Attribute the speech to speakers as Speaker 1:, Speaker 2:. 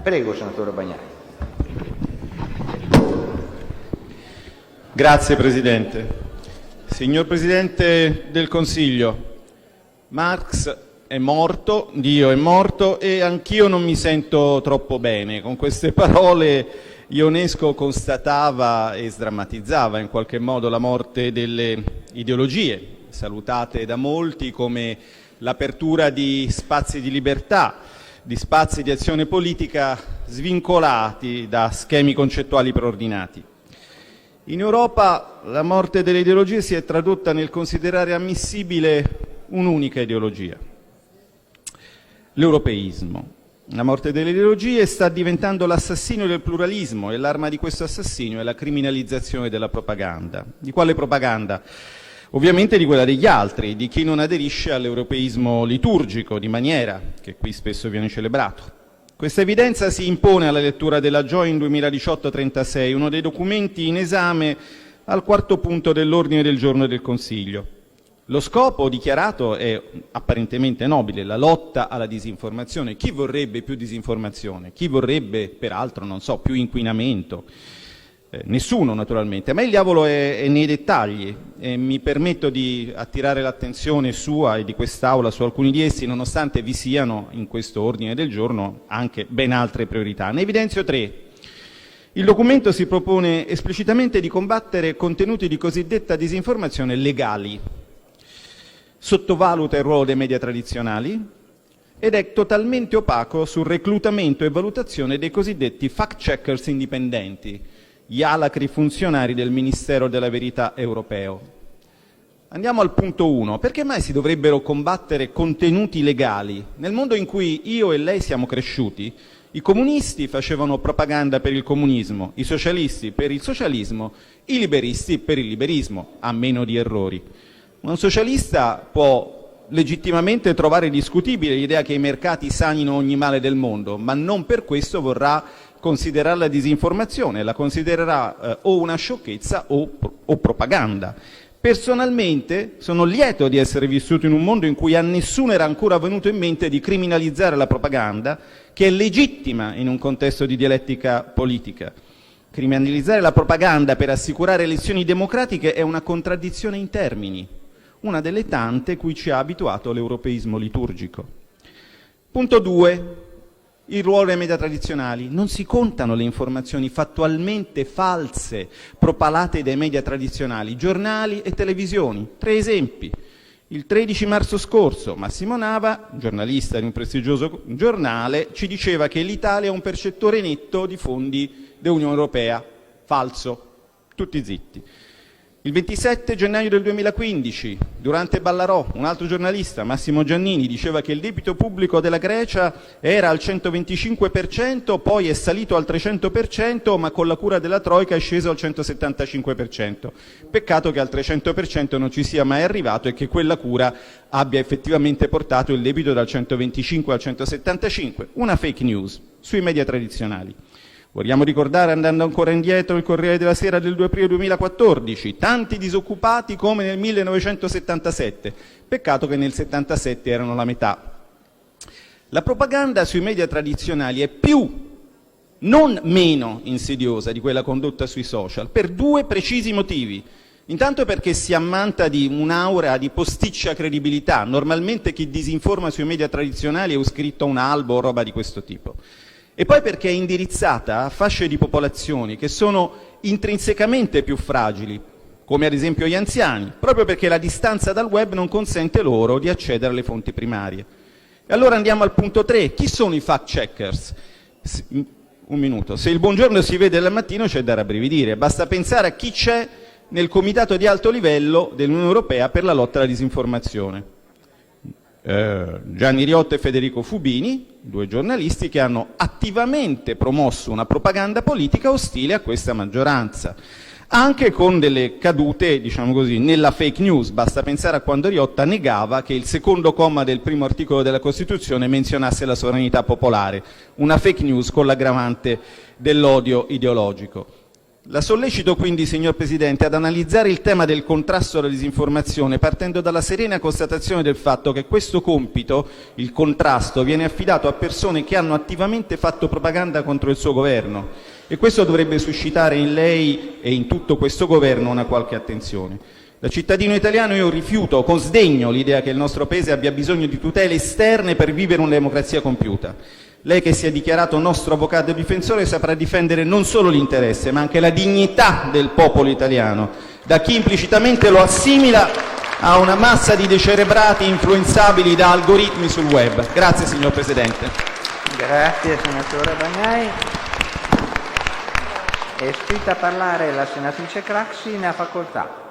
Speaker 1: Prego, senatore Bagnai.
Speaker 2: Grazie Presidente. Signor Presidente del Consiglio, Marx è morto, Dio è morto e anch'io non mi sento troppo bene. Con queste parole Ionesco constatava e sdrammatizzava in qualche modo la morte delle ideologie, salutate da molti come l'apertura di spazi di libertà, di spazi di azione politica svincolati da schemi concettuali preordinati. In Europa la morte delle ideologie si è tradotta nel considerare ammissibile un'unica ideologia, l'europeismo. La morte delle ideologie sta diventando l'assassinio del pluralismo e l'arma di questo assassinio è la criminalizzazione della propaganda. Di quale propaganda? Ovviamente di quella degli altri, di chi non aderisce all'europeismo liturgico di maniera, che qui spesso viene celebrato. Questa evidenza si impone alla lettura della Joint 2018-36, uno dei documenti in esame al quarto punto dell'ordine del giorno del Consiglio. Lo scopo dichiarato è apparentemente nobile, la lotta alla disinformazione. Chi vorrebbe più disinformazione? Chi vorrebbe, peraltro, non so, più inquinamento? Nessuno naturalmente, ma il diavolo è nei dettagli e mi permetto di attirare l'attenzione sua e di quest'Aula su alcuni di essi, nonostante vi siano in questo ordine del giorno anche ben altre priorità. Ne evidenzio tre. Il documento si propone esplicitamente di combattere contenuti di cosiddetta disinformazione legali, sottovaluta il ruolo dei media tradizionali ed è totalmente opaco sul reclutamento e valutazione dei cosiddetti fact-checkers indipendenti, gli alacri funzionari del Ministero della Verità europeo. Andiamo al punto 1. Perché mai si dovrebbero combattere contenuti legali? Nel mondo in cui io e lei siamo cresciuti, i comunisti facevano propaganda per il comunismo, i socialisti per il socialismo, i liberisti per il liberismo, a meno di errori. Un socialista può legittimamente trovare discutibile l'idea che i mercati sanino ogni male del mondo, ma non per questo vorrà considerarla disinformazione, la considererà o una sciocchezza o propaganda. Personalmente sono lieto di essere vissuto in un mondo in cui a nessuno era ancora venuto in mente di criminalizzare la propaganda, che è legittima in un contesto di dialettica politica. Criminalizzare la propaganda per assicurare elezioni democratiche è una contraddizione in termini, una delle tante cui ci ha abituato l'europeismo liturgico. Punto 2. Il ruolo dei media tradizionali. Non si contano le informazioni fattualmente false propalate dai media tradizionali, giornali e televisioni. 3 esempi. Il 13 marzo scorso Massimo Nava, giornalista di un prestigioso giornale, ci diceva che l'Italia è un percettore netto di fondi dell'Unione Europea. Falso. Tutti zitti. Il 27 gennaio del 2015, durante Ballarò, un altro giornalista, Massimo Giannini, diceva che il debito pubblico della Grecia era al 125%, poi è salito al 300%, ma con la cura della Troika è sceso al 175%. Peccato che al 300% non ci sia mai arrivato e che quella cura abbia effettivamente portato il debito dal 125 al 175%. Una fake news sui media tradizionali. Vogliamo ricordare, andando ancora indietro, il Corriere della Sera del 2 aprile 2014, tanti disoccupati come nel 1977, peccato che nel 77 erano la metà. La propaganda sui media tradizionali è più, non meno insidiosa di quella condotta sui social, per 2 precisi motivi. Intanto perché si ammanta di un'aura di posticcia credibilità, normalmente chi disinforma sui media tradizionali è iscritto a un albo o roba di questo tipo. E poi perché è indirizzata a fasce di popolazioni che sono intrinsecamente più fragili, come ad esempio gli anziani, proprio perché la distanza dal web non consente loro di accedere alle fonti primarie. E allora andiamo al punto 3. Chi sono i fact-checkers? Un minuto. Se il buongiorno si vede dal mattino c'è da rabbrividire. Basta pensare a chi c'è nel comitato di alto livello dell'Unione Europea per la lotta alla disinformazione. Gianni Riotta e Federico Fubini, 2 giornalisti che hanno attivamente promosso una propaganda politica ostile a questa maggioranza, anche con delle cadute, diciamo così, nella fake news. Basta pensare a quando Riotta negava che il secondo comma del primo articolo della Costituzione menzionasse la sovranità popolare, una fake news con l'aggravante dell'odio ideologico. La sollecito quindi, signor Presidente, ad analizzare il tema del contrasto alla disinformazione partendo dalla serena constatazione del fatto che questo compito, il contrasto, viene affidato a persone che hanno attivamente fatto propaganda contro il suo governo e questo dovrebbe suscitare in lei e in tutto questo governo una qualche attenzione. Da cittadino italiano io rifiuto con sdegno l'idea che il nostro Paese abbia bisogno di tutele esterne per vivere una democrazia compiuta. Lei che si è dichiarato nostro avvocato e difensore saprà difendere non solo l'interesse ma anche la dignità del popolo italiano da chi implicitamente lo assimila a una massa di decerebrati influenzabili da algoritmi sul web. Grazie signor Presidente.
Speaker 1: Grazie senatore Bagnai. È iscritta a parlare la senatrice Craxi, ne ha facoltà.